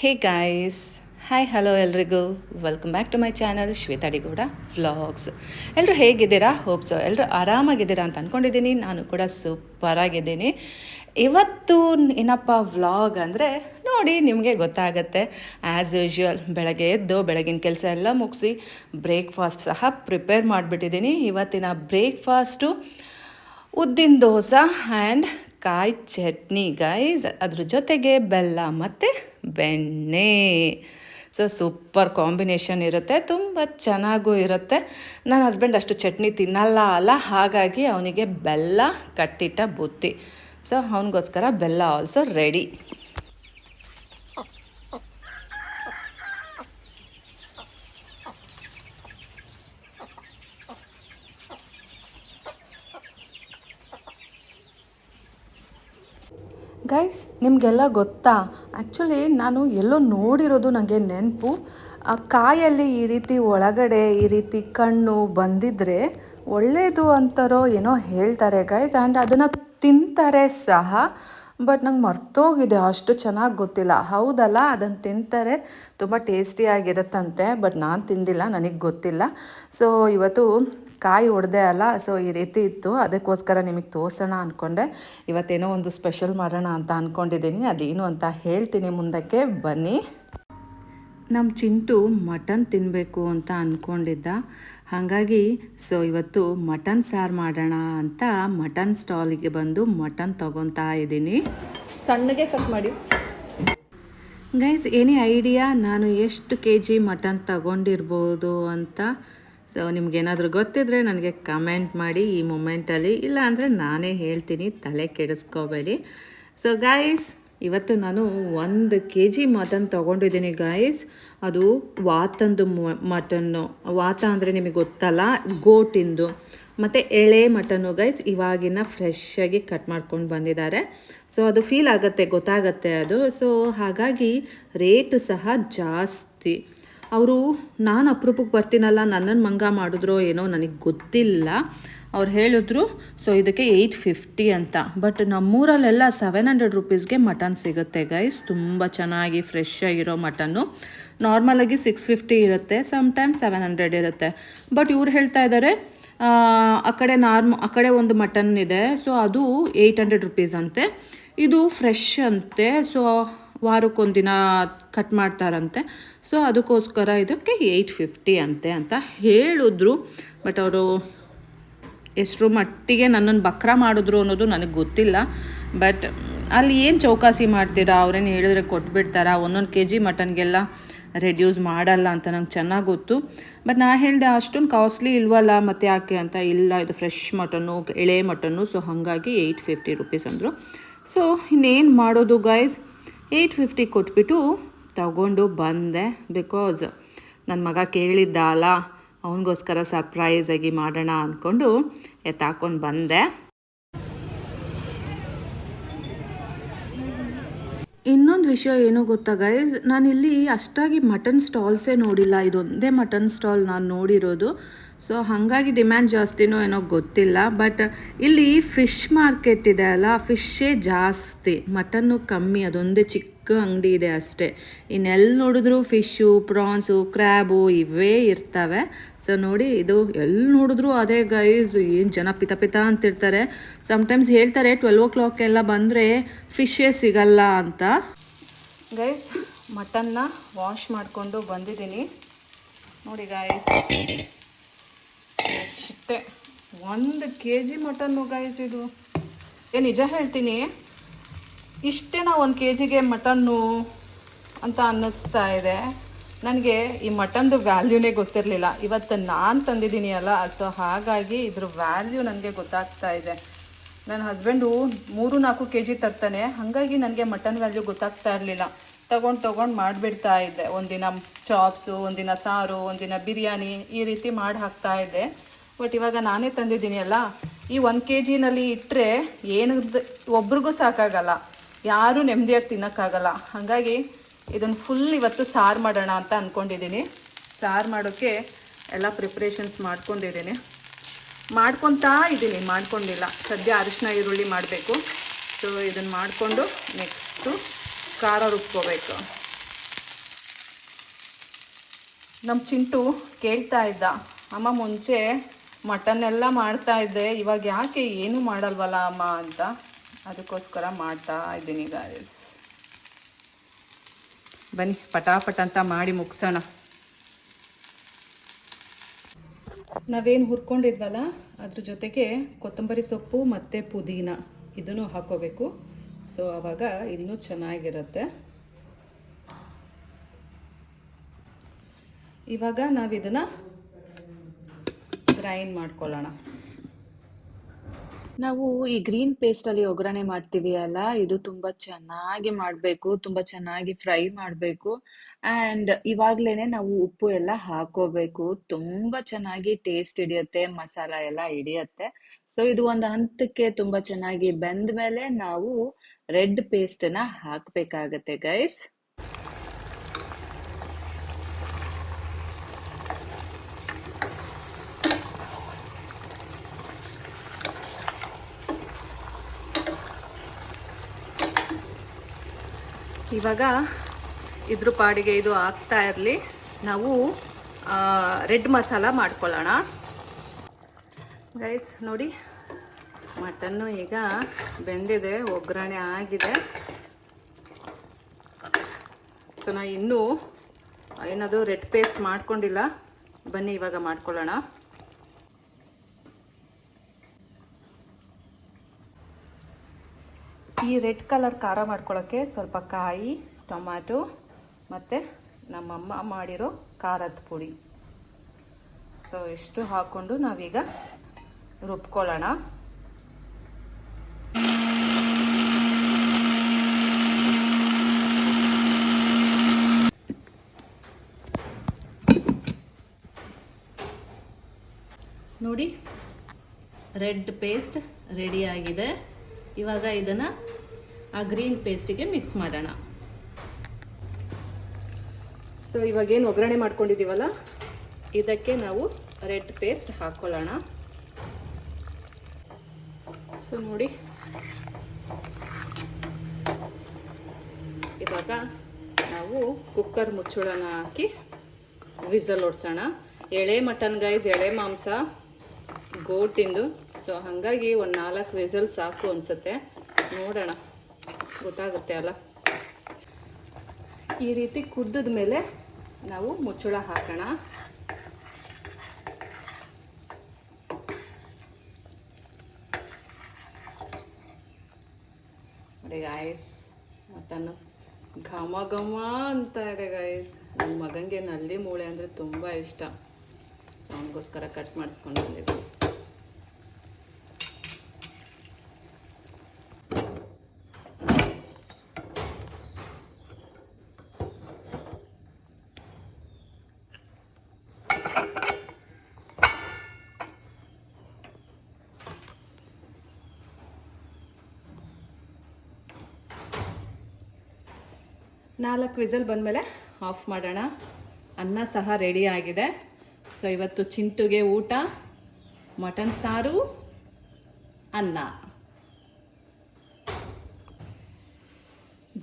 ಹೇ guys, hi hello ಎಲ್ರಿಗೂ. Welcome back to my channel Shweta D Gowda vlogs. ಎಲ್ಲರೂ ಹೇಗಿದ್ದೀರಾ? ಹೋಪ್ಸೋ ಎಲ್ಲರೂ ಆರಾಮಾಗಿದ್ದೀರಾ ಅಂತ ಅಂದ್ಕೊಂಡಿದ್ದೀನಿ. ನಾನು ಕೂಡ ಸೂಪರಾಗಿದ್ದೀನಿ. ಇವತ್ತು ಏನಪ್ಪ ವ್ಲಾಗ್ ಅಂದರೆ ನೋಡಿ ನಿಮಗೆ ಗೊತ್ತಾಗತ್ತೆ. ಆ್ಯಸ್ ಯೂಶ್ವಲ್ ಬೆಳಗ್ಗೆ ಎದ್ದು ಬೆಳಗಿನ ಕೆಲಸ ಎಲ್ಲ ಮುಗಿಸಿ ಬ್ರೇಕ್ಫಾಸ್ಟ್ ಸಹ ಪ್ರಿಪೇರ್ ಮಾಡಿಬಿಟ್ಟಿದ್ದೀನಿ. ಇವತ್ತಿನ ಬ್ರೇಕ್ಫಾಸ್ಟು ಉದ್ದಿನ ದೋಸೆ ಆ್ಯಂಡ್ ಕಾಯಿ ಚಟ್ನಿ ಗೈಸ್. ಅದ್ರ ಜೊತೆಗೆ ಬೆಲ್ಲ ಮತ್ತು ಬೆಣ್ಣೆ. ಸೊ ಸೂಪರ್ ಕಾಂಬಿನೇಷನ್ ಇರುತ್ತೆ, ತುಂಬ ಚೆನ್ನಾಗೂ ಇರುತ್ತೆ. ನನ್ನ ಹಸ್ಬೆಂಡ್ ಅಷ್ಟು ಚಟ್ನಿ ತಿನ್ನಲ್ಲ, ಹಾಗಾಗಿ ಅವನಿಗೆ ಬೆಲ್ಲ ಕಟ್ಟಿಟ್ಟ ಬುತ್ತಿ. ಸೊ ಅವನಿಗೋಸ್ಕರ ಬೆಲ್ಲ ಆಲ್ಸೋ ರೆಡಿ. ಗೈಸ್, ನಿಮಗೆಲ್ಲ ಗೊತ್ತಾ, ಆ್ಯಕ್ಚುಲಿ ನಾನು ಎಲ್ಲೋ ನೋಡಿರೋದು ನನಗೆ ನೆನಪು. ಆ ಕಾಯಲ್ಲಿ ಈ ರೀತಿ ಒಳಗಡೆ ಈ ರೀತಿ ಕಣ್ಣು ಬಂದಿದ್ದರೆ ಒಳ್ಳೆಯದು ಅಂತಾರೋ ಏನೋ ಹೇಳ್ತಾರೆ ಗೈಸ್. ಆ್ಯಂಡ್ ಅದನ್ನು ತಿಂತಾರೆ ಸಹ. ಬಟ್ ನಂಗೆ ಮರ್ತೋಗಿದೆ, ಅಷ್ಟು ಚೆನ್ನಾಗಿ ಗೊತ್ತಿಲ್ಲ. ಹೌದಲ್ಲ, ಅದನ್ನು ತಿಂತಾರೆ, ತುಂಬ ಟೇಸ್ಟಿಯಾಗಿರುತ್ತಂತೆ. ಬಟ್ ನಾನು ತಿಂದಿಲ್ಲ, ನನಗೆ ಗೊತ್ತಿಲ್ಲ. ಸೊ ಇವತ್ತು ಕಾಯಿ ಹೊಡೆದೆ ಅಲ್ಲ, ಸೊ ಈ ರೀತಿ ಇತ್ತು. ಅದಕ್ಕೋಸ್ಕರ ನಿಮಗೆ ತೋರಿಸೋಣ ಅಂದ್ಕೊಂಡೆ. ಇವತ್ತೇನೋ ಒಂದು ಸ್ಪೆಷಲ್ ಮಾಡೋಣ ಅಂತ ಅಂದ್ಕೊಂಡಿದ್ದೀನಿ. ಅದೇನು ಅಂತ ಹೇಳ್ತೀನಿ ಮುಂದಕ್ಕೆ, ಬನ್ನಿ. ನಮ್ಮ ಚಿಂಟು ಮಟನ್ ತಿನ್ನಬೇಕು ಅಂತ ಅಂದ್ಕೊಂಡಿದ್ದ. ಹಾಗಾಗಿ ಸೊ ಇವತ್ತು ಮಟನ್ ಸಾರು ಮಾಡೋಣ ಅಂತ ಮಟನ್ ಸ್ಟಾಲಿಗೆ ಬಂದು ಮಟನ್ ತೊಗೊತಾ ಇದ್ದೀನಿ. ಸಣ್ಣಗೆ ಕಟ್ ಮಾಡಿ ಗೈಸ್. ಏನೇ ಐಡಿಯಾ ನಾನು ಎಷ್ಟು ಕೆ ಜಿ ಮಟನ್ ತಗೊಂಡಿರ್ಬೋದು ಅಂತ? ಸೊ ನಿಮ್ಗೇನಾದರೂ ಗೊತ್ತಿದ್ರೆ ನನಗೆ ಕಮೆಂಟ್ ಮಾಡಿ ಈ ಮೂಮೆಂಟಲ್ಲಿ. ಇಲ್ಲ ಅಂದರೆ ನಾನೇ ಹೇಳ್ತೀನಿ, ತಲೆ ಕೆಡಿಸ್ಕೋಬೇಡಿ. ಸೊ ಗಾಯ್ಸ್, ಇವತ್ತು ನಾನು 1 ಕೆ ಜಿ ಮಟನ್ ತೊಗೊಂಡಿದ್ದೀನಿ ಗಾಯ್ಸ್. ಅದು ವಾತಂದು ಮಟನ್ನು. ವಾತ ಅಂದರೆ ನಿಮಗೆ ಗೊತ್ತಲ್ಲ, ಗೋಟಿಂದು. ಮತ್ತು ಎಳೆ ಮಟನ್ನು ಗೈಸ್, ಇವಾಗಿನ ಫ್ರೆಶ್ಶಾಗಿ ಕಟ್ ಮಾಡ್ಕೊಂಡು ಬಂದಿದ್ದಾರೆ. ಸೊ ಅದು ಫೀಲ್ ಆಗುತ್ತೆ, ಗೊತ್ತಾಗತ್ತೆ ಅದು. ಸೊ ಹಾಗಾಗಿ ರೇಟು ಸಹ ಜಾಸ್ತಿ. ಅವರು ನಾನು ಅಪರೂಪಕ್ಕೆ ಬರ್ತೀನಲ್ಲ, ನನ್ನನ್ನು ಮಂಗ ಮಾಡಿದ್ರೋ ಏನೋ ನನಗೆ ಗೊತ್ತಿಲ್ಲ. ಅವ್ರು ಹೇಳಿದ್ರು ಸೊ ಇದಕ್ಕೆ 850 ಅಂತ. ಬಟ್ ನಮ್ಮೂರಲ್ಲೆಲ್ಲ 700 ರುಪೀಸ್ಗೆ ಮಟನ್ ಸಿಗುತ್ತೆ ಗೈಸ್. ತುಂಬ ಚೆನ್ನಾಗಿ ಫ್ರೆಶ್ ಆಗಿರೋ ಮಟನ್ನು. ನಾರ್ಮಲಾಗಿ 650 ಇರುತ್ತೆ, ಸಮ್ಟೈಮ್ಸ್ 700 ಇರುತ್ತೆ. ಬಟ್ ಇವ್ರು ಹೇಳ್ತಾ ಇದ್ದಾರೆ ಆ ಕಡೆ ಒಂದು ಮಟನ್ ಇದೆ, ಸೊ ಅದು 800 ರುಪೀಸ್ ಅಂತೆ. ಇದು ಫ್ರೆಶ್ ಅಂತೆ. ಸೊ ವಾರಕ್ಕೊಂದಿನ ಕಟ್ ಮಾಡ್ತಾರಂತೆ. ಸೊ ಅದಕ್ಕೋಸ್ಕರ ಇದಕ್ಕೆ 850 ಅಂತೆ ಅಂತ ಹೇಳಿದ್ರು. ಬಟ್ ಅವರು ಎಷ್ಟರ ಮಟ್ಟಿಗೆ ನನ್ನನ್ನು ಬಕ್ರ ಮಾಡಿದ್ರು ಅನ್ನೋದು ನನಗೆ ಗೊತ್ತಿಲ್ಲ. ಬಟ್ ಅಲ್ಲಿ ಏನು ಚೌಕಾಸಿ ಮಾಡ್ತೀರಾ? ಅವ್ರೇನು ಹೇಳಿದ್ರೆ ಕೊಟ್ಬಿಡ್ತಾರಾ? 1 ಕೆ ಜಿ ಮಟನ್ಗೆಲ್ಲ ರೆಡ್ಯೂಸ್ ಮಾಡಲ್ಲ ಅಂತ ನಂಗೆ ಚೆನ್ನಾಗಿ ಗೊತ್ತು. ಬಟ್ ನಾನು ಹೇಳಿದೆ ಅಷ್ಟೊಂದು ಕಾಸ್ಟ್ಲಿ ಇಲ್ವಲ್ಲ, ಮತ್ತು ಯಾಕೆ ಅಂತ. ಇಲ್ಲ, ಇದು ಫ್ರೆಶ್ ಮಟನ್ನು, ಎಳೆ ಮಟನ್ನು. ಸೊ ಹಾಗಾಗಿ 850 ರುಪೀಸ್ ಅಂದರು. ಸೊ ಇನ್ನೇನು ಮಾಡೋದು ಗೈಸ್, 850 ಕೊಟ್ಬಿಟ್ಟು ತಗೊಂಡು ಬಂದೆ. ಬಿಕಾಸ್ ನನ್ನ ಮಗ ಕೇಳಿದ್ದ ಅಲ್ಲ, ಅವನಿಗೋಸ್ಕರ ಸರ್ಪ್ರೈಸಾಗಿ ಮಾಡೋಣ ಅಂದ್ಕೊಂಡು ಎತ್ತಾಕೊಂಡು ಬಂದೆ. ಇನ್ನೊಂದು ವಿಷಯ ಏನೋ ಗೊತ್ತಾ ಗೈಸ್, ನಾನಿಲ್ಲಿ ಅಷ್ಟಾಗಿ ಮಟನ್ ಸ್ಟಾಲ್ಸೇ ನೋಡಿಲ್ಲ. ಇದೊಂದೇ ಮಟನ್ ಸ್ಟಾಲ್ ನಾನು ನೋಡಿರೋದು. ಸೊ ಹಾಗಾಗಿ ಡಿಮ್ಯಾಂಡ್ ಜಾಸ್ತಿನೋ ಏನೋ ಗೊತ್ತಿಲ್ಲ. ಬಟ್ ಇಲ್ಲಿ ಫಿಶ್ ಮಾರ್ಕೆಟ್ ಇದೆ ಅಲ್ಲ, ಫಿಶ್ಶೇ ಜಾಸ್ತಿ, ಮಟನ್ನು ಕಮ್ಮಿ. ಅದೊಂದೇ ಚಿಕ್ಕ ಅಂಗಡಿ ಇದೆ ಅಷ್ಟೇ. ಇನ್ನೆಲ್ಲಿ ನೋಡಿದ್ರು ಫಿಶ್ಶು, ಪ್ರಾನ್ಸು, ಕ್ರ್ಯಾಬು ಇವೇ ಇರ್ತವೆ. ಸೊ ನೋಡಿ, ಇದು ಎಲ್ಲಿ ನೋಡಿದ್ರು ಅದೇ ಗೈಸ್. ಏನು ಜನ ಪಿತ ಅಂತಿರ್ತಾರೆ. ಸಮ್ಟೈಮ್ಸ್ ಹೇಳ್ತಾರೆ 12 o'clock ಎಲ್ಲ ಬಂದರೆ ಫಿಶ್ಶೇ ಸಿಗಲ್ಲ ಅಂತ. ಗೈಸ್, ಮಟನ್ನ ವಾಶ್ ಮಾಡಿಕೊಂಡು ಬಂದಿದ್ದೀನಿ. ನೋಡಿ ಗೈಸ್, ಅಷ್ಟೇ 1 ಕೆ ಜಿ ಮಟನ್ನು ಗೈಸ್. ಇದು ನಿಜ ಹೇಳ್ತೀನಿ, ಇಷ್ಟೇನಾ 1 ಕೆ ಜಿಗೆ ಮಟನ್ನು ಅಂತ ಅನ್ನಿಸ್ತಾ ಇದೆ ನನಗೆ. ಈ ಮಟನ್ದು ವ್ಯಾಲ್ಯೂನೇ ಗೊತ್ತಿರಲಿಲ್ಲ. ಇವತ್ತು ನಾನು ತಂದಿದ್ದೀನಿ ಅಲ್ಲ, ಸೊ ಹಾಗಾಗಿ ಇದ್ರ ವ್ಯಾಲ್ಯೂ ನನಗೆ ಗೊತ್ತಾಗ್ತಾ ಇದೆ. ನನ್ನ ಹಸ್ಬೆಂಡು 3-4 ಕೆ ಜಿ ತರ್ತಾನೆ, ಹಾಗಾಗಿ ನನಗೆ ಮಟನ್ ವ್ಯಾಲ್ಯೂ ಗೊತ್ತಾಗ್ತಾ ಇರಲಿಲ್ಲ. ತೊಗೊಂಡು ಮಾಡಿಬಿಡ್ತಾ ಇದ್ದೆ. ಒಂದಿನ ಚಾಪ್ಸು, ಒಂದಿನ ಸಾರು, ಒಂದಿನ ಬಿರಿಯಾನಿ, ಈ ರೀತಿ ಮಾಡಿ ಹಾಕ್ತಾ ಇದ್ದೆ. ಬಟ್ ಇವಾಗ ನಾನೇ ತಂದಿದ್ದೀನಿ ಅಲ್ಲ, ಈ 1 ಕೆ ಜಿನಲ್ಲಿ ಇಟ್ಟರೆ ಒಬ್ರಿಗೂ ಸಾಕಾಗಲ್ಲ, ಯಾರೂ ನೆಮ್ಮದಿಯಾಗಿ ತಿನ್ನೋಕ್ಕಾಗಲ್ಲ. ಹಾಗಾಗಿ ಇದನ್ನು ಫುಲ್ ಇವತ್ತು ಸಾರು ಮಾಡೋಣ ಅಂತ ಅಂದ್ಕೊಂಡಿದ್ದೀನಿ. ಸಾರು ಮಾಡೋಕ್ಕೆ ಎಲ್ಲ ಪ್ರಿಪ್ರೇಷನ್ಸ್ ಮಾಡ್ಕೊಂಡಿದ್ದೀನಿ, ಮಾಡ್ಕೊತಾ ಇದ್ದೀನಿ. ಮಾಡ್ಕೊಂಡಿಲ್ಲ, ಸದ್ಯ ಅರಿಶಿನ ಈರುಳ್ಳಿ ಮಾಡಬೇಕು. ಸೊ ಇದನ್ನು ಮಾಡಿಕೊಂಡು ನೆಕ್ಸ್ಟು ಖಾರ ರುಬ್ಕೋಬೇಕು. ನಮ್ಮ ಚಿಂಟು ಕೇಳ್ತಾ ಇದ್ದ, ಅಮ್ಮ ಮುಂಚೆ ಮಟನ್ ಎಲ್ಲ ಮಾಡ್ತಾ ಇದ್ದೆ, ಇವಾಗ ಯಾಕೆ ಏನೂ ಮಾಡಲ್ವಲ್ಲ ಅಮ್ಮ ಅಂತ. ಅದಕ್ಕೋಸ್ಕರ ಮಾಡ್ತಾ ಇದ್ದೀನಿ ಗಾಯ್ಸ್. ಬನ್ನಿ ಪಟಾಪಟ ಅಂತ ಮಾಡಿ ಮುಗಿಸೋಣ. ನಾವೇನು ಹುರ್ಕೊಂಡಿದ್ವಲ್ಲ ಅದ್ರ ಜೊತೆಗೆ ಕೊತ್ತಂಬರಿ ಸೊಪ್ಪು ಮತ್ತು ಪುದೀನ ಇದನ್ನು ಹಾಕೋಬೇಕು. ಸೊ ಆವಾಗ ಇನ್ನೂ ಚೆನ್ನಾಗಿರುತ್ತೆ. ಇವಾಗ ನಾವಿದನ್ನು ಗ್ರೈಂಡ್ ಮಾಡ್ಕೊಳ್ಳೋಣ. ನಾವು ಈ ಗ್ರೀನ್ ಪೇಸ್ಟಲ್ಲಿ ಒಗ್ಗರಣೆ ಮಾಡ್ತೀವಿ ಅಲ್ಲ, ಇದು ತುಂಬ ಚೆನ್ನಾಗಿ ಮಾಡಬೇಕು, ತುಂಬ ಚೆನ್ನಾಗಿ ಫ್ರೈ ಮಾಡಬೇಕು. ಆ್ಯಂಡ್ ಇವಾಗಲೇ ನಾವು ಉಪ್ಪು ಎಲ್ಲ ಹಾಕೋಬೇಕು. ತುಂಬ ಚೆನ್ನಾಗಿ ಟೇಸ್ಟ್ ಹಿಡಿಯುತ್ತೆ, ಮಸಾಲ ಎಲ್ಲ ಹಿಡಿಯುತ್ತೆ. ಸೊ ಇದು ಒಂದು ಹಂತಕ್ಕೆ ತುಂಬ ಚೆನ್ನಾಗಿ ಬೆಂದ ಮೇಲೆ ನಾವು ರೆಡ್ ಪೇಸ್ಟನ್ನು ಹಾಕಬೇಕಾಗತ್ತೆ ಗೈಸ್. ಇವಾಗ ಇದ್ರ ಪಾಡಿಗೆ ಇದು ಆಗ್ತಾ ಇರಲಿ, ನಾವು ರೆಡ್ ಮಸಾಲ ಮಾಡ್ಕೊಳ್ಳೋಣ ಗೈಸ್. ನೋಡಿ ಮಟನ್ನು ಈಗ ಬೆಂದಿದೆ, ಒಗ್ಗರಣೆ ಆಗಿದೆ. ಸೊ ನಾನು ಇನ್ನೂ ಏನದು ರೆಡ್ ಪೇಸ್ಟ್ ಮಾಡ್ಕೊಂಡಿಲ್ಲ. ಬನ್ನಿ ಇವಾಗ ಮಾಡ್ಕೊಳ್ಳೋಣ. ಈ ರೆಡ್ ಕಲರ್ ಖಾರ ಮಾಡ್ಕೊಳ್ಳೋಕ್ಕೆ ಸ್ವಲ್ಪ ಕಾಯಿ, ಟೊಮ್ಯಾಟೊ ಮತ್ತು ನಮ್ಮಮ್ಮ ಮಾಡಿರೋ ಖಾರದ ಪುಡಿ, ಸೊ ಇಷ್ಟು ಹಾಕ್ಕೊಂಡು ನಾವೀಗ ರುಬ್ಕೊಳ್ಳೋಣ. ನೋಡಿ ರೆಡ್ ಪೇಸ್ಟ್ ರೆಡಿ ಆಗಿದೆ. ಇವಾಗ ಇದನ್ನು ಆ ಗ್ರೀನ್ ಪೇಸ್ಟಿಗೆ ಮಿಕ್ಸ್ ಮಾಡೋಣ. ಸೊ ಇವಾಗೇನು ಒಗ್ಗರಣೆ ಮಾಡ್ಕೊಂಡಿದ್ದೀವಲ್ಲ ಇದಕ್ಕೆ ನಾವು ರೆಡ್ ಪೇಸ್ಟ್ ಹಾಕ್ಕೊಳ್ಳೋಣ. ಸೊ ನೋಡಿ ಇವಾಗ ನಾವು ಕುಕ್ಕರ್ ಮುಚ್ಚಳನ ಹಾಕಿ ವಿಸಲ್ ಹೊಡ್ಸೋಣ. ಎಳೆ ಮಟನ್ ಗೈಸ್, ಎಳೆ ಮಾಂಸ ಗೋಟಿಂದು. ಸೊ ಹಾಗಾಗಿ ಒಂದು 4 ವಿಸಲ್ ಸಾಕು ಅನಿಸುತ್ತೆ. ನೋಡೋಣ, ಗೊತ್ತಾಗುತ್ತೆ ಅಲ್ಲ. ಈ ರೀತಿ ಕುದ್ದಿದ ಮೇಲೆ ನಾವು ಮುಚ್ಚಳ ಹಾಕೋಣ. ನೋಡಿ ಗಾಯ್ಸ್, ಮಟನ್ನು ಘಮ ಘಮ ಅಂತ ಇದೆ ಗಾಯ್ಸ್. ನನ್ನ ಮಗನಿಗೆ ನಲ್ಲಿ ಮೂಳೆ ಅಂದರೆ ತುಂಬ ಇಷ್ಟ. ಸೊ ಅವನಿಗೋಸ್ಕರ ಕಟ್ ಮಾಡಿಸ್ಕೊಂಡು ಬಂದಿದ್ದೆ. ನಾಲ್ಕು ವಿಸಲ್ ಬಂದಮೇಲೆ ಆಫ್ ಮಾಡೋಣ. ಅನ್ನ ಸಹ ರೆಡಿ ಆಗಿದೆ. ಸೊ ಇವತ್ತು ಚಿಂಟುಗೆ ಊಟ ಮಟನ್ ಸಾರು, ಅನ್ನ,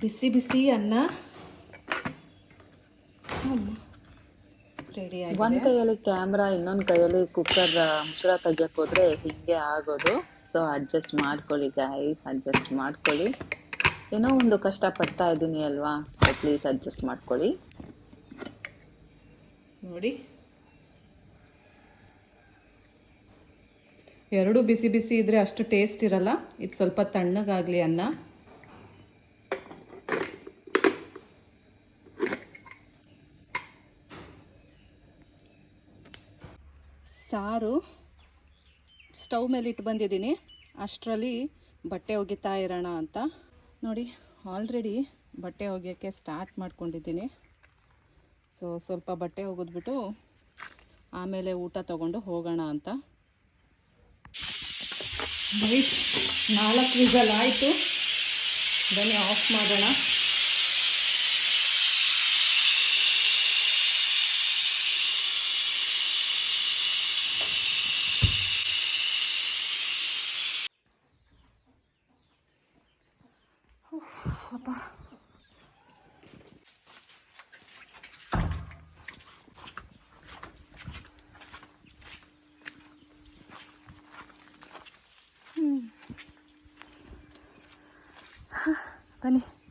ಬಿಸಿ ಬಿಸಿ ಅನ್ನ ರೆಡಿ ಆಗಿದೆ. ಒಂದ್ ಕೈಯಲ್ಲಿ ಕ್ಯಾಮ್ರಾ, ಇನ್ನೊಂದ್ ಕೈಯಲ್ಲಿ ಕುಕ್ಕರ್ ಮುಚ್ಚಳ ತೆಗಿಯಕ್ ಹೋದ್ರೆ ಹಿಂಗೆ ಆಗೋದು. ಸೊ ಅಡ್ಜಸ್ಟ್ ಮಾಡ್ಕೊಳ್ಳಿ ಗೈಸ್, ಅಡ್ಜಸ್ಟ್ ಮಾಡ್ಕೊಳ್ಳಿ. ಏನೋ ಒಂದು ಕಷ್ಟ ಪಡ್ತಾ ಇದ್ದೀನಿ ಅಲ್ವಾ, ಸೊ ಪ್ಲೀಸ್ ಅಡ್ಜಸ್ಟ್ ಮಾಡ್ಕೊಳ್ಳಿ. ನೋಡಿ ಎರಡು ಬಿಸಿ ಬಿಸಿ ಇದ್ರೆ ಅಷ್ಟು ಟೇಸ್ಟ್ ಇರಲ್ಲ. ಇದು ಸ್ವಲ್ಪ ತಣ್ಣಗಾಗಲಿ ಅನ್ನ. ಸಾರು ಸ್ಟವ್ ಮೇಲೆ ಇಟ್ಟು ಬಂದಿದ್ದೀನಿ. ಅಷ್ಟರಲ್ಲಿ ಬಟ್ಟೆ ಒಗಿತಾ ಇರೋಣ ಅಂತ. ನೋಡಿ ಆಲ್ರೆಡಿ ಬಟ್ಟೆ ಒಗೆಯೋಕ್ಕೆ ಸ್ಟಾರ್ಟ್ ಮಾಡ್ಕೊಂಡಿದ್ದೀನಿ. ಸೊ ಸ್ವಲ್ಪ ಬಟ್ಟೆ ಒಗೆದ್ಬಿಟ್ಟು ಆಮೇಲೆ ಊಟ ತೊಗೊಂಡು ಹೋಗೋಣ ಅಂತ. 4 ವಿಸಲ್ ಆಯಿತು. ಬನ್ನಿ ಆಫ್ ಮಾಡೋಣ.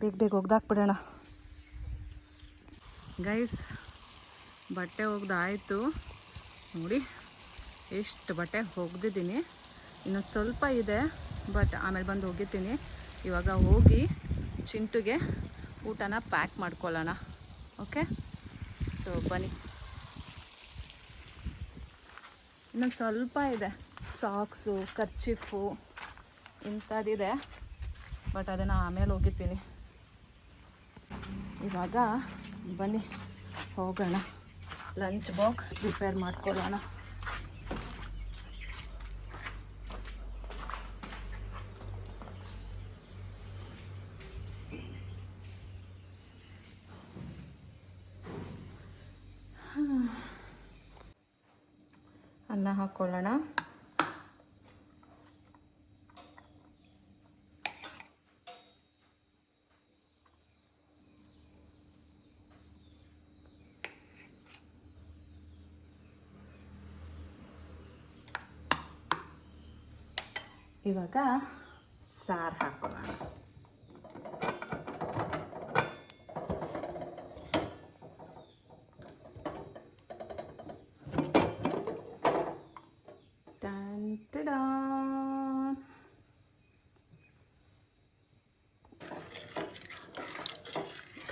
ಬೇಗ ಬೇಗ ಒಗ್ದಾಕ್ಬಿಡೋಣ ಗೈಸ್. ಬಟ್ಟೆ ಒಗ್ದಾಯಿತು ನೋಡಿ, ಎಷ್ಟು ಬಟ್ಟೆ ಒಗ್ದಿದ್ದೀನಿ. ಇನ್ನು ಸ್ವಲ್ಪ ಇದೆ, ಬಟ್ ಆಮೇಲೆ ಬಂದು ಒಗಿತೀನಿ. ಇವಾಗ ಹೋಗಿ ಚಿಂಟುಗೆ ಊಟನ ಪ್ಯಾಕ್ ಮಾಡ್ಕೊಳ್ಳೋಣ. ಓಕೆ, ಸೊ ಬನ್ನಿ. ಇನ್ನೊಂದು ಸ್ವಲ್ಪ ಇದೆ, ಸಾಕ್ಸು, ಕರ್ಚಿಫು ಇಂಥದ್ದಿದೆ, ಬಟ್ ಅದನ್ನು ಆಮೇಲೆ ಒಗಿತೀನಿ. ಇವಾಗ ಬನ್ನಿ ಹೋಗೋಣ, ಲಂಚ್ ಬಾಕ್ಸ್ ಪ್ರಿಪೇರ್ ಮಾಡ್ಕೊಳ್ಳೋಣ. ಅನ್ನ ಹಾಕ್ಕೊಳ್ಳೋಣ. ಇವಾಗ ಸಾರು ಹಾಕ್ಕೊಳ್ಳೋಣ.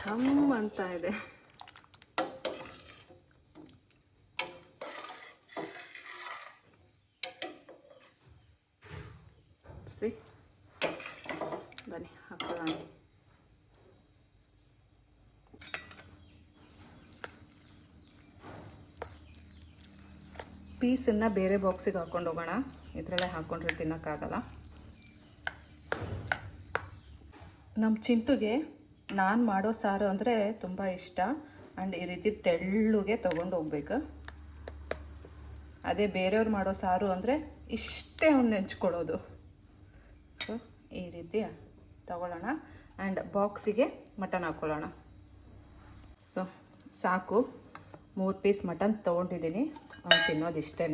ಘಮ್ ಅಂತ ಇದೆ. ಬನ್ನಿ ಹಾಕೊಳ್ಳೋಣ. ಪೀಸನ್ನು ಬೇರೆ ಬಾಕ್ಸಿಗೆ ಹಾಕ್ಕೊಂಡು ಹೋಗೋಣ, ಇದರಲ್ಲೇ ಹಾಕ್ಕೊಂಡ್ರೆ ತಿನ್ನೋಕ್ಕಾಗಲ್ಲ. ನಮ್ಮ ಚಿಂಟುಗೆ ನಾನು ಮಾಡೋ ಸಾರು ಅಂದರೆ ತುಂಬ ಇಷ್ಟ. ಆ್ಯಂಡ್ ಈ ರೀತಿ ತೆಳ್ಳುಗೆ ತೊಗೊಂಡು ಹೋಗ್ಬೇಕು. ಅದೇ ಬೇರೆಯವ್ರು ಮಾಡೋ ಸಾರು ಅಂದರೆ ಇಷ್ಟೇ ಅವ್ನು ನೆಂಚ್ಕೊಳ್ಳೋದು. ಸೊ ಈ ರೀತಿ ತಗೊಳ್ಳೋಣ. ಆ್ಯಂಡ್ ಬಾಕ್ಸಿಗೆ ಮಟನ್ ಹಾಕ್ಕೊಳ್ಳೋಣ. ಸೊ ಸಾಕು, 3 ಪೀಸ್ ಮಟನ್ ತೊಗೊಂಡಿದ್ದೀನಿ. ಅವ್ನು ತಿನ್ನೋದು ಇಷ್ಟೇ.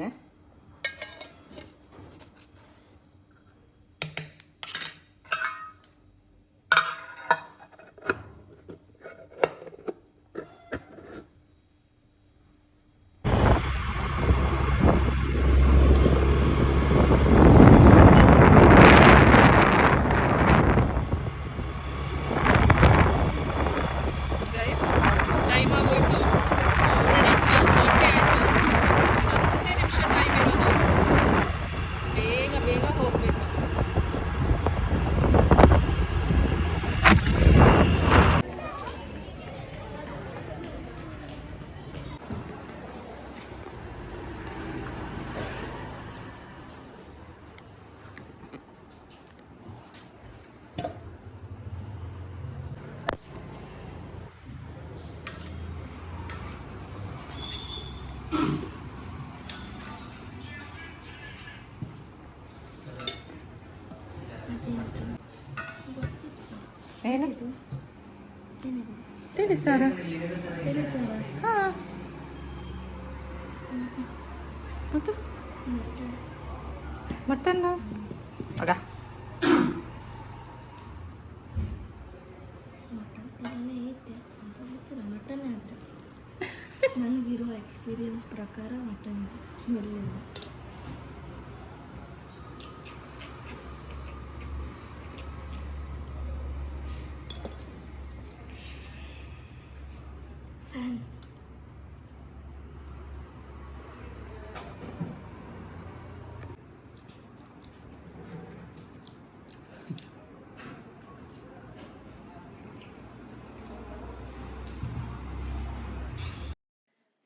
ಏನಿದು ತಿಳಿ ಸಾರ? ಹಾಂ, ಮತ್ತು ಮಟನ್ನು ಆಗ ಮಟನ್ ಆದರೆ ನನಗಿರೋ ಎಕ್ಸ್ಪೀರಿಯನ್ಸ್ ಪ್ರಕಾರ ಮಟನ್ ಸ್ಮೆಲ್ ಇಲ್ಲ. ಫ್ಯಾನ್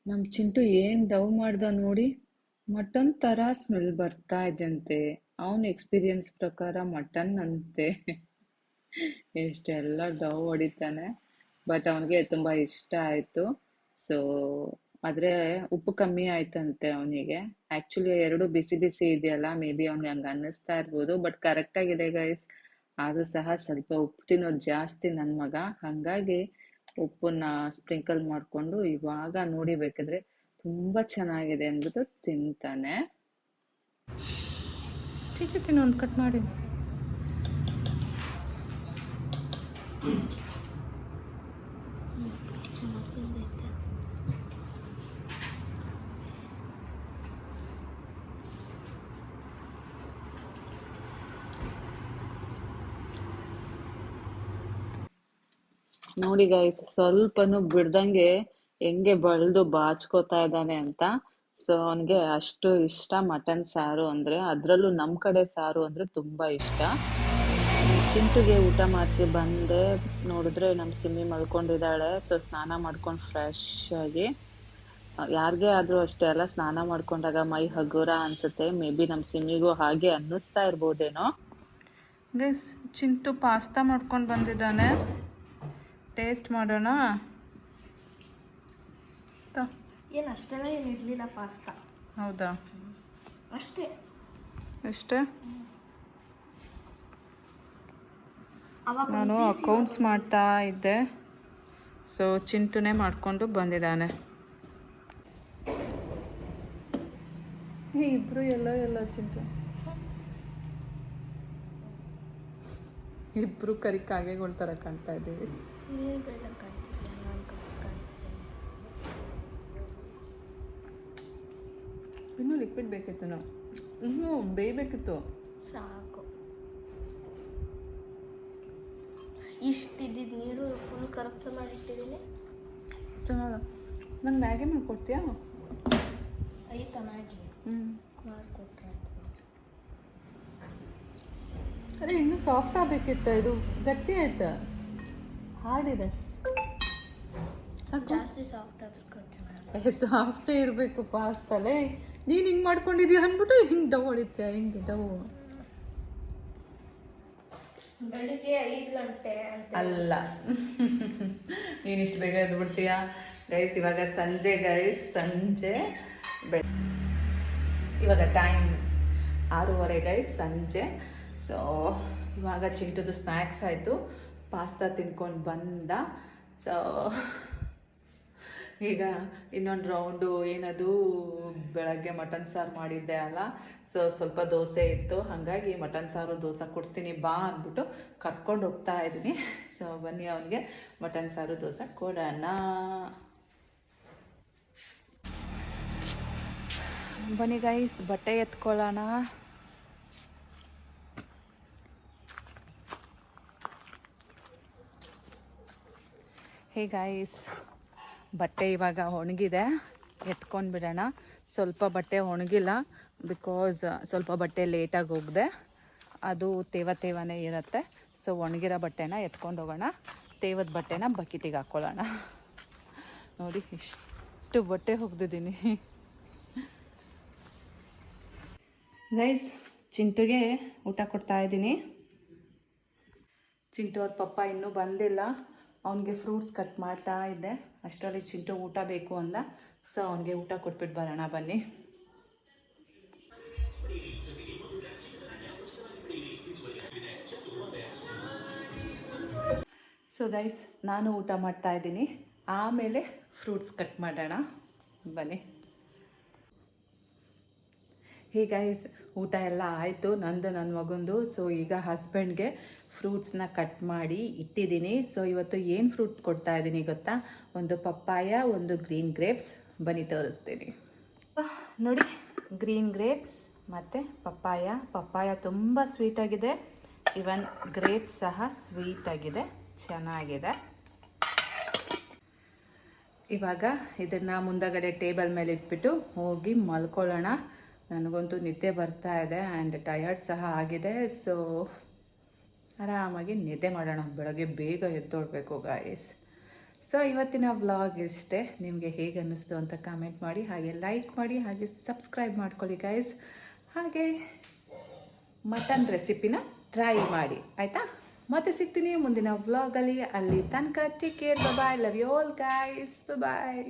ನಮ್ಮ ಚಿಂಟು ಏನು ಡವ್ ಮಾಡ್ದ ನೋಡಿ, ಮಟನ್ ಥರ ಸ್ಮೆಲ್ ಬರ್ತಾ ಇದೆಯಂತೆ. ಅವನ ಎಕ್ಸ್ಪೀರಿಯನ್ಸ್ ಪ್ರಕಾರ ಮಟನ್ ಅಂತೆ. ಎಷ್ಟೆಲ್ಲ ಡವ್ ಹೊಡಿತಾನೆ, ಬಟ್ ಅವನಿಗೆ ತುಂಬ ಇಷ್ಟ ಆಯಿತು. ಸೊ ಆದರೆ ಉಪ್ಪು ಕಮ್ಮಿ ಆಯ್ತಂತೆ ಅವನಿಗೆ. ಆ್ಯಕ್ಚುಲಿ 2 ಬಿಸಿ ಬಿಸಿ ಇದೆಯಲ್ಲ, ಮೇ ಬಿ ಅವ್ನಿಗೆ ಹಂಗೆ ಅನ್ನಿಸ್ತಾ ಇರ್ಬೋದು, ಬಟ್ ಕರೆಕ್ಟಾಗಿದೆ ಗೈಸ್. ಆದರೂ ಸಹ ಸ್ವಲ್ಪ ಉಪ್ಪು ತಿನ್ನೋದು ಜಾಸ್ತಿ ನನ್ನ ಮಗ, ಹಾಗಾಗಿ ಉಪ್ಪನ್ನ ಸ್ಪ್ರಿಂಕಲ್ ಮಾಡಿಕೊಂಡು ಇವಾಗ ನೋಡಿ ಬೇಕಿದ್ರೆ ತುಂಬ ಚೆನ್ನಾಗಿದೆ ಅಂದ್ಬಿಟ್ಟು ತಿಂತಾನೆ. ಚೀಚಿ ತಿನ್ನು, ಒಂದು ಕಟ್ ಮಾಡಿ. ಚೆನ್ನಾಗಿ ಬಂದೈತೆ. ನೋಡಿ ಗೈಸ್, ಸ್ವಲ್ಪನು ಬಿಡ್ದಂಗೆ ಹೆಂಗೆ ಬಳ್ದು ಬಾಚ್ಕೋತಾ ಇದ್ದಾನೆ ಅಂತ. ಸೊ ಅವನ್ಗೆ ಅಷ್ಟು ಇಷ್ಟ ಮಟನ್ ಸಾರು ಅಂದ್ರೆ, ಅದ್ರಲ್ಲೂ ನಮ್ ಕಡೆ ಸಾರು ಅಂದ್ರೆ ತುಂಬಾ ಇಷ್ಟ. ಚಿಂಟುಗೆ ಊಟ ಮಾಡಿಸಿ ಬಂದೆ, ನೋಡಿದ್ರೆ ನಮ್ ಸಿಮ್ಮಿ ಮಲ್ಕೊಂಡಿದ್ದಾಳೆ. ಸೊ ಸ್ನಾನ ಮಾಡ್ಕೊಂಡು ಫ್ರೆಶ್ ಆಗಿ, ಯಾರಿಗೇ ಆದ್ರೂ ಅಷ್ಟೇ ಅಲ್ಲ, ಸ್ನಾನ ಮಾಡ್ಕೊಂಡಾಗ ಮೈ ಹಗುರ ಅನ್ಸುತ್ತೆ. ಮೇ ಬಿ ನಮ್ ಸಿಮ್ಮಿಗೂ ಹಾಗೆ ಅನ್ನಿಸ್ತಾ ಇರ್ಬೋದೇನೋ. ಗೈಸ್, ಚಿಂಟು ಪಾಸ್ತಾ ಮಾಡ್ಕೊಂಡು ಬಂದಿದ್ದಾನೆ, ಟೇಸ್ಟ್ ಮಾಡೋಣ. ಏನು ಅಷ್ಟೆಲ್ಲ ಏನು ಇರಲಿಲ್ಲ ಪಾಸ್ತಾ. ಹೌದಾ? ಅಷ್ಟೇ ಎಷ್ಟೇ? ಅವಾಗ ನಾನು ಅಕೌಂಟ್ಸ್ ಮಾಡ್ತಾ ಇದ್ದೆ, ಸೊ ಚಿಂಟುನೇ ಮಾಡಿಕೊಂಡು ಬಂದಿದ್ದಾನೆ. ಇಬ್ರು ಎಲ್ಲ ಚಿಂಟು ಇಬ್ರು ಕರಿ ಕಾಗೆಗಳ ಥರ ಕಾಣ್ತಾ ಇದ್ದೀವಿ. ನೀನು ಬೇಡ ಕಾಣ್ತಿದ್ದೆ, ನಾನು ಕಾಣ್ತಿದ್ದೆ. ಇನ್ನೂ ಲಿಕ್ವಿಡ್ ಬೇಕಿತ್ತು, ನಾವು ಇನ್ನೂ ಬೇಯಬೇಕಿತ್ತು. ಸಾಕು. ಇಷ್ಟಿದ್ದಿದ್ದು ನೀರು ಫುಲ್ ಕರಪ್ತ ಮಾಡಿಟ್ಟಿದ್ದೀನಿ. ನಂಗೆ ಮ್ಯಾಗಿ ಮಾಡಿಕೊಡ್ತೀಯಾ? ಆಯ್ತಾ ಮ್ಯಾಗಿ ಮಾಡಿಕೊಟ್ರೆ. ಅರೆ ಇನ್ನೂ ಸಾಫ್ಟ್ ಆಗಬೇಕಿತ್ತು, ಇದು ಗಟ್ಟಿ ಆಯ್ತಾ? ಹಾರ್ಡಿದೆ. ಜಾಸ್ತಿ ಸಾಫ್ಟ್ ಆದ್ರೆ ಕಟ್ಟಿ ಸಾಫ್ಟೇ ಇರಬೇಕು ಪಾಸ್ತಲೇ. ನೀನು ಹಿಂಗೆ ಮಾಡ್ಕೊಂಡಿದ್ದೀಯ ಅಂದ್ಬಿಟ್ಟು ಹಿಂಗೆ ಡವ್ ಹೊಡಿತೀಯ, ಹಿಂಗೆ ಡವ್. ಬೆಳಿಗ್ಗೆ 5 ಗಂಟೆ ಅಂತ ಅಲ್ಲ, ನೀನಿಷ್ಟು ಬೇಗ ಎದ್ದು ಬಿಡ್ತೀಯಾ ಗೈಸ್? ಇವಾಗ ಸಂಜೆ ಗೈಸ್, ಸಂಜೆ ಇವಾಗ ಟೈಮ್ 6:30 ಗೈಸ್, ಸಂಜೆ. ಸೊ ಇವಾಗ ಚಿಂಟುದು ಸ್ನ್ಯಾಕ್ಸ್ ಆಯಿತು, ಪಾಸ್ತಾ ತಿನ್ಕೊಂಡು ಬಂದ. ಸೊ ಈಗ ಇನ್ನೊಂದು ರೌಂಡು, ಏನದು ಬೆಳಗ್ಗೆ ಮಟನ್ ಸಾರು ಮಾಡಿದ್ದೆ ಅಲ್ಲ, ಸೊ ಸ್ವಲ್ಪ ದೋಸೆ ಇತ್ತು, ಹಾಗಾಗಿ ಮಟನ್ ಸಾರು ದೋಸೆ ಕೊಡ್ತೀನಿ ಬಾ ಅಂದ್ಬಿಟ್ಟು ಕರ್ಕೊಂಡು ಹೋಗ್ತಾ ಇದ್ದೀನಿ. ಸೊ ಬನ್ನಿ ಅವನಿಗೆ ಮಟನ್ ಸಾರು ದೋಸೆ ಕೊಡೋಣ. ಬನ್ನಿ ಗೈಸ್, ಬಟ್ಟೆ ಎತ್ಕೊಳ್ಳೋಣ. ಹೇ ಗೈಸ್, ಬಟ್ಟೆ ಇವಾಗ ಒಣಗಿದೆ, ಎತ್ಕೊಂಡು ಬಿಡೋಣ. ಸ್ವಲ್ಪ ಬಟ್ಟೆ ಒಣಗಿಲ್ಲ, ಬಿಕಾಸ್ ಸ್ವಲ್ಪ ಬಟ್ಟೆ ಲೇಟಾಗಿ ಹೋಗಿದೆ, ಅದು ತೇವನೇ ಇರುತ್ತೆ. ಸೊ ಒಣಗಿರೋ ಬಟ್ಟೆನ ಎತ್ಕೊಂಡು ಹೋಗೋಣ, ತೇವದ ಬಟ್ಟೆನ ಬಕೆಟಿಗೆ ಹಾಕ್ಕೊಳ್ಳೋಣ. ನೋಡಿ ಎಷ್ಟು ಬಟ್ಟೆ ಒಗ್ದಿದ್ದೀನಿ ಗೈಸ್. ಚಿಂಟುಗೆ ಊಟ ಕೊಡ್ತಾ ಇದ್ದೀನಿ. ಚಿಂಟು ಅವ್ರ ಪಪ್ಪ ಇನ್ನೂ ಬಂದಿಲ್ಲ, ಅವನಿಗೆ ಫ್ರೂಟ್ಸ್ ಕಟ್ ಮಾಡ್ತಾ ಇದ್ದೆ. ಅಷ್ಟರಲ್ಲಿ ಚಿಂಟು ಊಟ ಬೇಕು ಅಂದ, ಸೊ ಅವನಿಗೆ ಊಟ ಕೊಟ್ಬಿಟ್ಟು ಬರೋಣ ಬನ್ನಿ. ಸೊ ಗೈಸ್, ನಾನು ಊಟ ಮಾಡ್ತಾ ಇದ್ದೀನಿ, ಆಮೇಲೆ ಫ್ರೂಟ್ಸ್ ಕಟ್ ಮಾಡೋಣ ಬನ್ನಿ. ಹೇ ಗೈಸ್, ಊಟ ಎಲ್ಲ ಆಯಿತು, ನಂದು ನನ್ನ ಮಗಂದು. ಸೊ ಈಗ ಹಸ್ಬೆಂಡ್ಗೆ ಫ್ರೂಟ್ಸ್ನ ಕಟ್ ಮಾಡಿ ಇಟ್ಟಿದ್ದೀನಿ. ಸೊ ಇವತ್ತು ಏನು ಫ್ರೂಟ್ ಕೊಡ್ತಾ ಇದ್ದೀನಿ ಗೊತ್ತಾ? ಒಂದು ಪಪ್ಪಾಯ, ಒಂದು ಗ್ರೀನ್ ಗ್ರೇಪ್ಸ್. ಬನ್ನಿ ತೋರಿಸ್ತೀನಿ ನೋಡಿ. ಗ್ರೀನ್ ಗ್ರೇಪ್ಸ್ ಮತ್ತು ಪಪ್ಪಾಯ ತುಂಬ ಸ್ವೀಟಾಗಿದೆ, ಇವನ್ ಗ್ರೇಪ್ಸ್ ಸಹ ಸ್ವೀಟಾಗಿದೆ, ಚೆನ್ನಾಗಿದೆ. ಇವಾಗ ಇದನ್ನು ಮುಂದಗಡೆ ಟೇಬಲ್ ಮೇಲೆ ಇಟ್ಬಿಟ್ಟು ಹೋಗಿ ಮಲ್ಕೊಳ್ಳೋಣ. ನನಗಂತೂ ನಿದ್ದೆ ಬರ್ತಾ ಇದೆ ಆ್ಯಂಡ್ ಟಯರ್ಡ್ ಸಹ ಆಗಿದೆ. ಸೊ ಆರಾಮಾಗಿ ನಿದ್ದೆ ಮಾಡೋಣ, ಬೆಳಗ್ಗೆ ಬೇಗ ಎದ್ದೊಳ್ಬೇಕು ಗಾಯ್ಸ್. ಸೊ ಇವತ್ತಿನ ವ್ಲಾಗ್ ಇಷ್ಟೇ. ನಿಮಗೆ ಹೇಗೆ ಅನ್ನಿಸ್ತು ಅಂತ ಕಾಮೆಂಟ್ ಮಾಡಿ, ಹಾಗೆ ಲೈಕ್ ಮಾಡಿ, ಹಾಗೆ ಸಬ್ಸ್ಕ್ರೈಬ್ ಮಾಡ್ಕೊಳ್ಳಿ ಗಾಯ್ಸ್. ಹಾಗೆ ಮಟನ್ ರೆಸಿಪಿನ ಟ್ರೈ ಮಾಡಿ, ಆಯಿತಾ? ಮತ್ತೆ ಸಿಗ್ತೀನಿ ಮುಂದಿನ ವ್ಲಾಗಲ್ಲಿ. ಅಲ್ಲಿ ತನಕ take care, bye, love you all guys, bye.